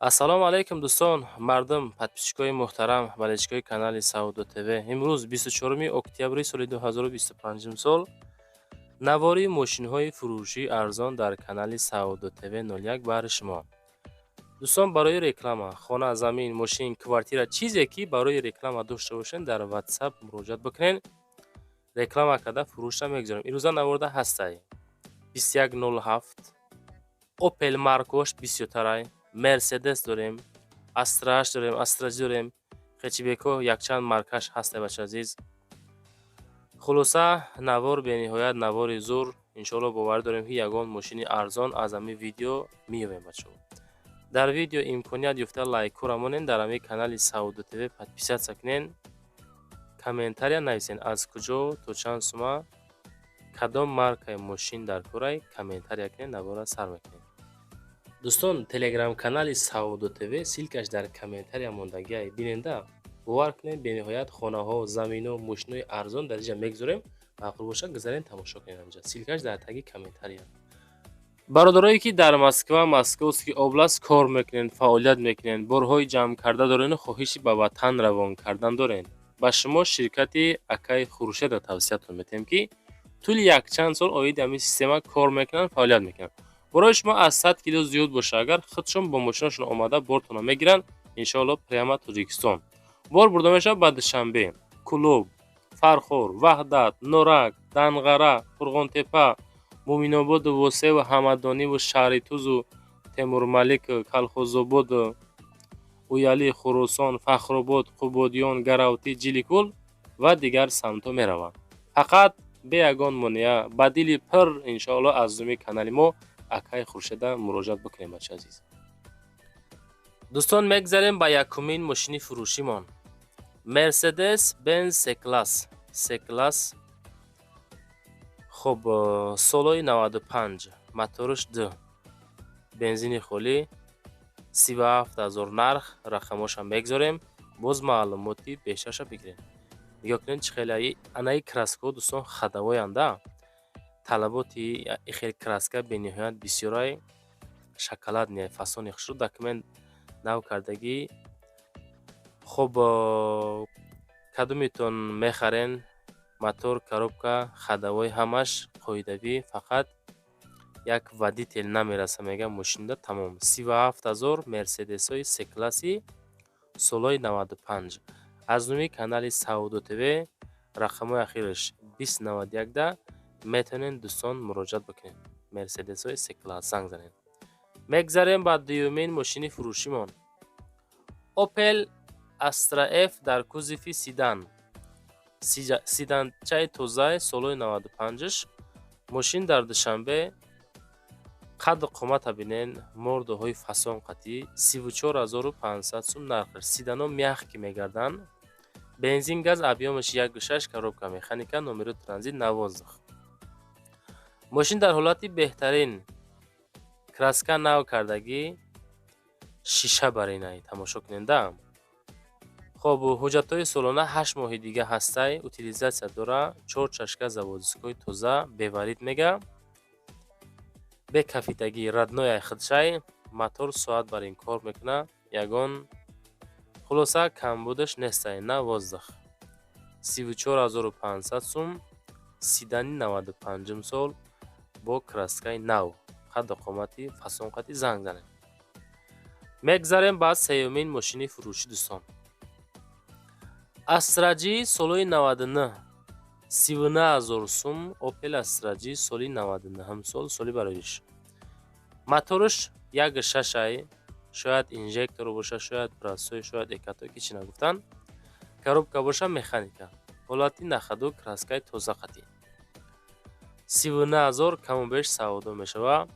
ассалому алайкум дӯстон, мардум, подписчикои муҳтарам, болельщикои канали Саудо ТВ. Имрӯз 24 октябри соли 2025 сол навории мошинҳои фурӯшии арзон дар канали Саудо ТВ 01 баҳри шумо. дӯстон, барои реклама хона, замин, мошин, квартира, чизе ки барои реклама дошта бошен, дар WhatsApp муроҷиат бикунен. Реклама карда фурӯшта мегузорем. Ирӯза наворда ҳастай 2107 Opel маркош бисёртарай, Mercedes дорем, Astra дорем, Astra дорем, хечбеко якчанд маркаш ҳастай бача азиз. Хулоса навор бениҳоят, навори зур. Иншоалло боварӣ дорем ки ягон мошини арзон аз ҳамин видео меёбем бачаҳо. дар видео имконият ёфта лайкҳоро монен, дар ҳамин канали Саудо ТВ подписатсия кунен, комментария нависен, аз куҷо то чанд сума, кадом маркаи мошин дар корай, комментария кунен, навора сар мекунем. дӯстон, телеграм-канали Саудо ТВ силкаш дар комментария мондагиай биненда. бовар кунед, бениҳоят хонаҳо, заминҳо, мошинҳои арзон дар инҷа мегузорем. маъқул бошад гузарен тамошо кунед инҷа. Силкаш дар таги комментария. бародарое ки дар Москва, Московский област кор мекунен, фаъолият мекунен, борҳои ҷамъ карда дорен, хоҳиши ба ватан равон кардан дорен, ба шумо ширкати Акаи Хурушедро тавсиятон метем ки тӯли якчанд сол оиди ҳамин система кор мекунанд, фаъолият мекунанд. борои шумо аз 100 кило зиёд боша, агар худшон бо мошинашон омада бортона мегиранд, иншоалло прямо Тоҷикистон. бор бурда мешавад ба Душанбе, Кулуб, Фархор, Ваҳдат, Норак, Данғара, Фурғонтепа, Муминоbodu, Восеву, Ҳамадониву, Шаҳритузу, Темурмалику, Калхозободу, Уяли, Хурусон, Фахробод, Қубодиён, Гаравтӣ, Ҷиликӯл ва дигар самтҳо мераванд. фақат бе ягон монеа, ба дили пир иншоалло аз зуми канали мо Акаи Хуршеда муроҷиат бикунем бача азиз. дӯстон, мегзарем ба якумин мошини фурӯшимон. Mercedes Benz C-Class. C-Class хуб, солои 95, моториш D, бензини холӣ, 37000 нарх, рақамоша мегзорем. боз маълумоти бештарша бигирем. нигоҳ кунед чӣ хеле анаи краскаҳо дӯстон хадавоянда. талаботи хел краска бениҳоят бисёрай, шоколадни фасони хушрӯ документ нав кардагӣ. хуб, кадомитон мехарен? мотор, коробка, хадавои ҳамаш қоидавӣ, фақат як водител намераса мегӯям мошинда тамом. 37000 мерседесои C-класси солои 95. аз нуми канали Саудо ТВ рақамои ахираш 2091 да метавонен дӯстон муроҷиат бикунед. мерседесои C-класс занг занед. мегзарем ба дуюмин мошини фурӯшимон. Opel Astra F дар кузофи сидан. сиданчаи тозаи солои 95. мошин дар Душанбе. қадр қомата бинен, мордоҳои фасон қатӣ, 34500 сум нархаш. сидано мягкӣ мегарданд. бензин, газ, объёмаш 1.6, коробка механика, номери транзит 19. мошин дар ҳолати беҳтарин, краска нав кардагӣ, шиша баринай тамошо куненда. хоб, ҳуҷҷатҳои солона 8 моҳи дига ҳастай, утилизатсия дора, 4 чашка заводскои тоза, беварид мега, бе кафитагӣ, раднояи хидшай, мотор соат барин кор мекуна, ягон хулоса камбудаш нестай, на воздух. 34500 сум, сидани 95 сол бо краскаи нав, қадр қомати фасон қати занг занед. мегзарем ба сеюмин мошини фурӯшӣ дӯстон. Astra G солои 99, 39000 сум. Opel Astra G соли 99 сол, соли бароиш. моториш 1.6, шояд инжектор боша, шояд прасой, шояд экатой, ки чӣ нагуфтанд. коробка боша механика, ҳолати нахаду, краскаи тоза қатӣ. 39000 каму беш савдо мешава.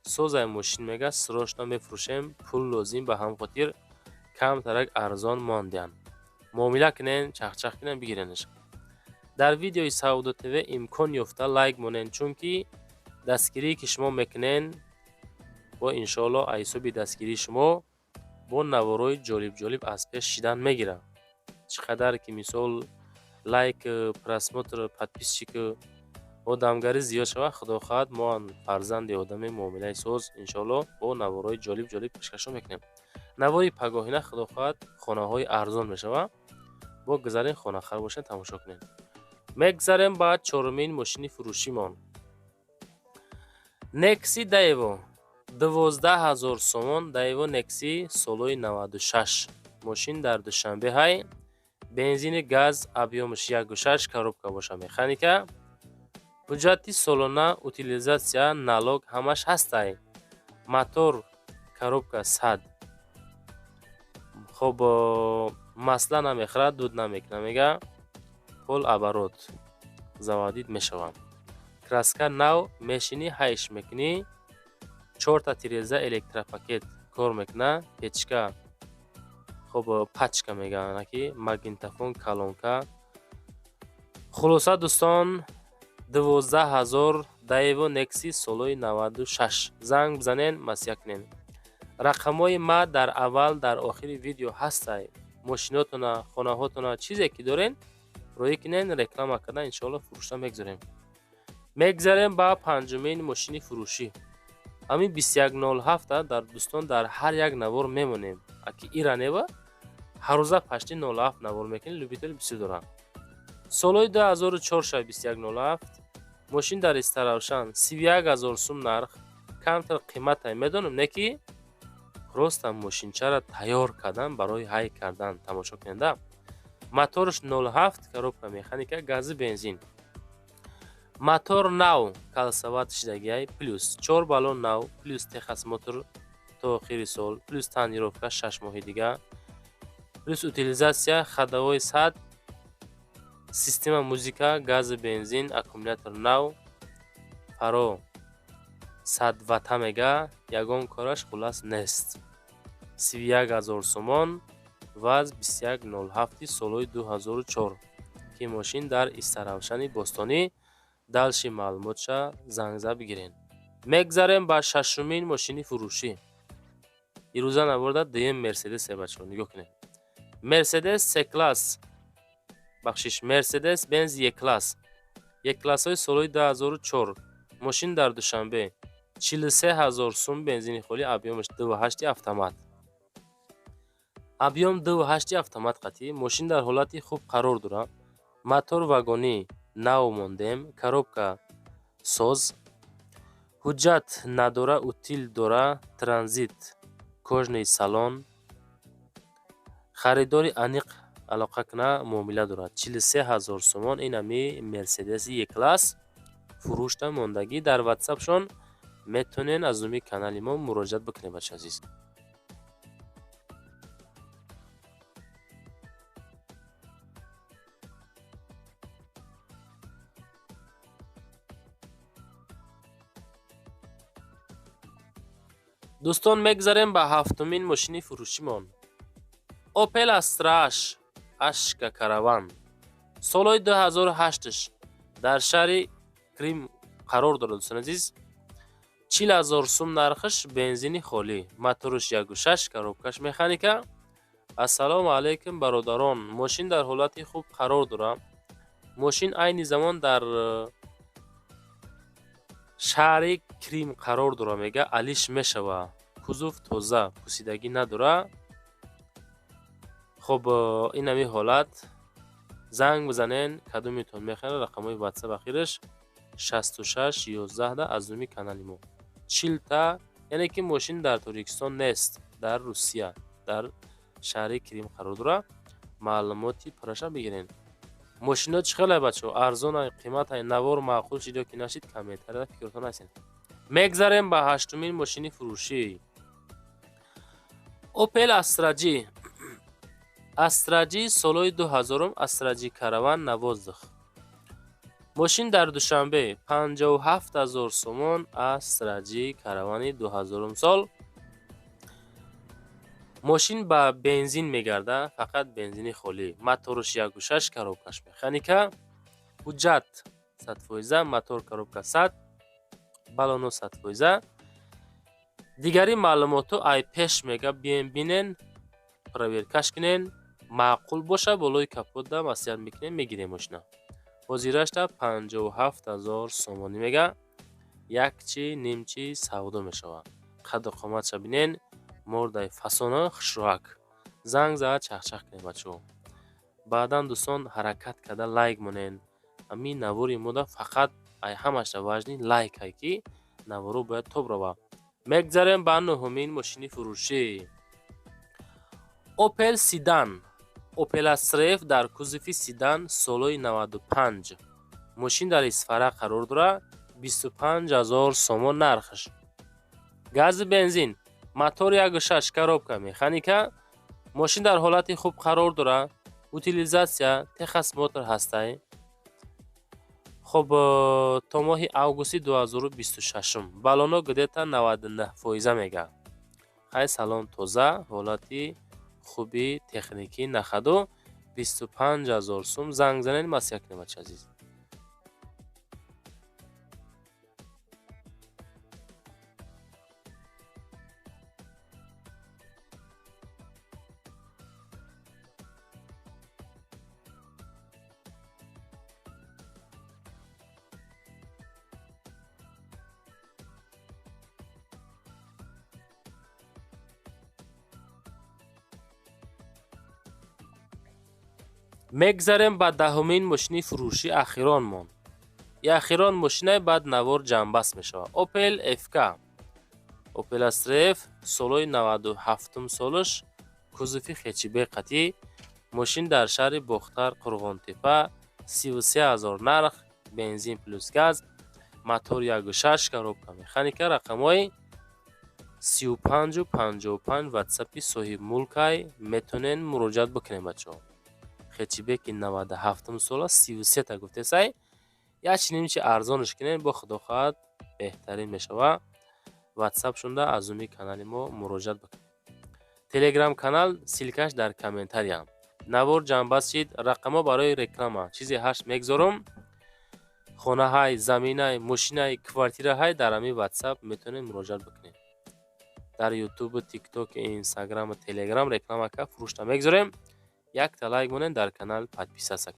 созаи мошин мега срочно мефурӯшем, пул лозим ба ҳамхотир камтарак арзон мондиан. муомила кунен, чахчах кунен, бигиренаш. дар видеои Саудо ТВ имкон ёфта лайк монен, чунки дастгирие ки шумо мекунен бо иншоалло айсоби дастгирии шумо бо наворои ҷолиб аз пеш шидан мегирам. чӣ қадар ки мисол лайк, просмотр, подписчик одамгарӣ зиёд шавад, худо хоҳад мо фарзанди одами муомилаи соз иншоалло бо навораҳои ҷолиб пешкашон мекунем. навори пагоҳина худо хоҳад хонаҳои арзон мешавад. богзарем хонахар бошед тамошо кунем. мегзарем ба чорумин мошини фурӯшимон. Nexi Daewoo 12000 сомон. Daewoo Nexi солои 96. мошин дар Душанбе ҳай. бензини газ, объёмаш 1.6 коробка боша, механика. ҳуҷҷати солона, утилизатсия, налог ҳамаш ҳастай. мотор коробка 100. хоб масла намехӯрад, дуд намекунад, мега пол оборот заводид мешавад. краска нав, мешини ҳайш мекунӣ. 4 тиреза электропакет кор мекунад. печка хоб пачка мегӯянд ки магнитофон, колонка. хулоса дӯстон 12000 Daewoo Nexi солои 96. занг бизанен, масъя кунен. рақамҳои ма дар аввал дар охири видео ҳастай. мошинотона, хонаҳотона чизе ки дорен роӣ кунен, реклама карда иншоалло фурӯшта мегзорем. мегзарем ба панҷумин мошини фурӯшӣ. ҳамин 2107 дар дӯстон дар ҳар як навор мемонем. аки ира нева ҳаррӯза пашти 07 навор мекунем, любители бисёр доранд. солои 2004 2107. мошин дар истаравшан 31000 сум нарх, камтар қиматай. медонам не ки ростам мошинчара тайёр кардан барои ҳай кардан. тамошо кунед. моторш 07, коробка механика, гази бензин. мотор нав, калсават шидагиай плюс 4 баллон нав плюс техас мотор то охири сол плюс танировка 6 моҳи дига плюс утилизатсия, хадавои 100, система музика, гази бензин, аккумулятор нав, фаро 100 ватта мега, ягон кораш хулас нест. 31000 сомон, ваз 2107 солои 2004 ки мошин дар истаравшани бостонӣ. далши маълумотша зангза бигирен. мегзарем ба шашумин мошини фурӯшӣ. ирӯза наворда дуюм мерседес бачо нигоҳ кунед. мерседес С-класс, бахшиш Мерседес Бенз Е-класс. Е-классҳои солои 2004. мошин дар Душанбе 43000 сум, бензини холӣ, объёмаш 2.8 автомат. объём 2.8 автомат қатъӣ. мошин дар ҳолати хуб қарор дорад. мотор вагонӣ нав мондем, коробка соз. ҳуҷҷат надора, утил дора, транзит, кожаи салон. харидори аниқ алоқа куна муомила дорад. 43000 сомон. ин ами Мерседеси Е-класс фурӯшта мондагӣ. дар ватсапшон метонен аз уми канали мо муроҷиат бикунед бачаҳои азиз. дӯстон мегзарем ба ҳафтумин мошини фурӯшимон. Opel Astra ашка караван. солои 2008 дар шаҳри Крим қарор дорад. дӯстон азиз 40000 сум нархаш, бензини холӣ, моторш 1.6, коробкаш механика. ассалому алайкум бародарон, мошин дар ҳолати хуб қарор дорад. мошин айни замон дар шаҳри Крим қарор дора, мега алиш мешава. кузов тоза, пусидагӣ надора. хоб ин ами ҳолат. занг бизанен, кадомитон мехоҳед. рақамҳои ватсап ахираш 6611 аз уми канали мо. чилта, яъне ки мошин дар Торикистон нест, дар Русия, дар шаҳри Крим қарор дора. маълумоти пураша бигирен. мошинот чӣ хеле бачо арзонай, қиматай, навор маъқул шид ё ки нашид, комментарияда фикротон ҳастен. мегзарем ба ҳаштумин мошини фурӯшӣ. Opel Astra G. Astra G солои 2000, Astra G караван 12. мошин дар Душанбе 57000 сомон. Astra G каравани 2000 сол. мошин ба бензин мегарда, фақат бензини холӣ, моторш 1.6, коробкаш механика. ҳуҷҷат 100%, мотор коробка 100, балоно 100%. дигари маълумоту ай пеш мега бием бинен, проверкаш кунен, маъқул боша болои капотда маслиҳат мекунем, мегирем мошина. ҳозирашта 57000 сомонӣ мега. Якчи нимчи савдо мешавад. қадду қоматша бинен, мордаи фасона хушроҳак. Занг зад чахчах кунед бачаҳо. баъдан дӯстон ҳаракат карда лайк монен. ҳамин навори мода фақат ҳамашда важни лайк ҳай ки наворо бояд тоб рава. мегзарем ба нӯҳумин мошини фурӯшӣ. Opel Sedan. Opel Astra F дар кузуфи Sedan солои 95. мошин дар исфара қарор дорад. 25000 сомон нархш. гази бензин, мотор 1.6, коробка механика. мошин дар ҳолати хуб қарор дорад. утилизатсия Texas Motor ҳастай. хоб то моҳи августи 2026 балоно гдета 99% мега. хай салон тоза, ҳолати хуби техникӣ нахаду 25000 сум. занг занед масъя кунед бача азиз. мегзарем ба даҳумин мошини фурӯшӣ ахиронмон. ахирон мошинаи бад навор ҷамъбаст мешавад. Opel FK. Opel Astra F солои 97 солаш, кузуфи хечибеқатӣ. мошин дар шаҳри Бохтар, Қурғонтепа. 33000 нарх, бензин плюс газ, мотор 1.6, коробка механика. рақамҳои 35 55 ватсапи соҳибмулкай метонен муроҷиат бикунед бачаҳо. хечибеки 97 сола 33 та гуфтесай. якчи нимчи арзонш кунед, бо худо хоҳад беҳтарин мешавад. ватсап шунда аз уми канали мо муроҷиат бикунед. телеграм канал силкаш дар комментария. навор ҷамъбаст шид. рақамҳо барои реклама чизи 8 мегзорум. хонаҳай, заминаи, мошинаи, квартираҳай дар ҳамин ватсап метонед муроҷиат бикунед. дар ютуб, тикток, инстаграм, телеграм реклама ка фурӯшта мегзорем. як та лайк монед, дар канал подписатсия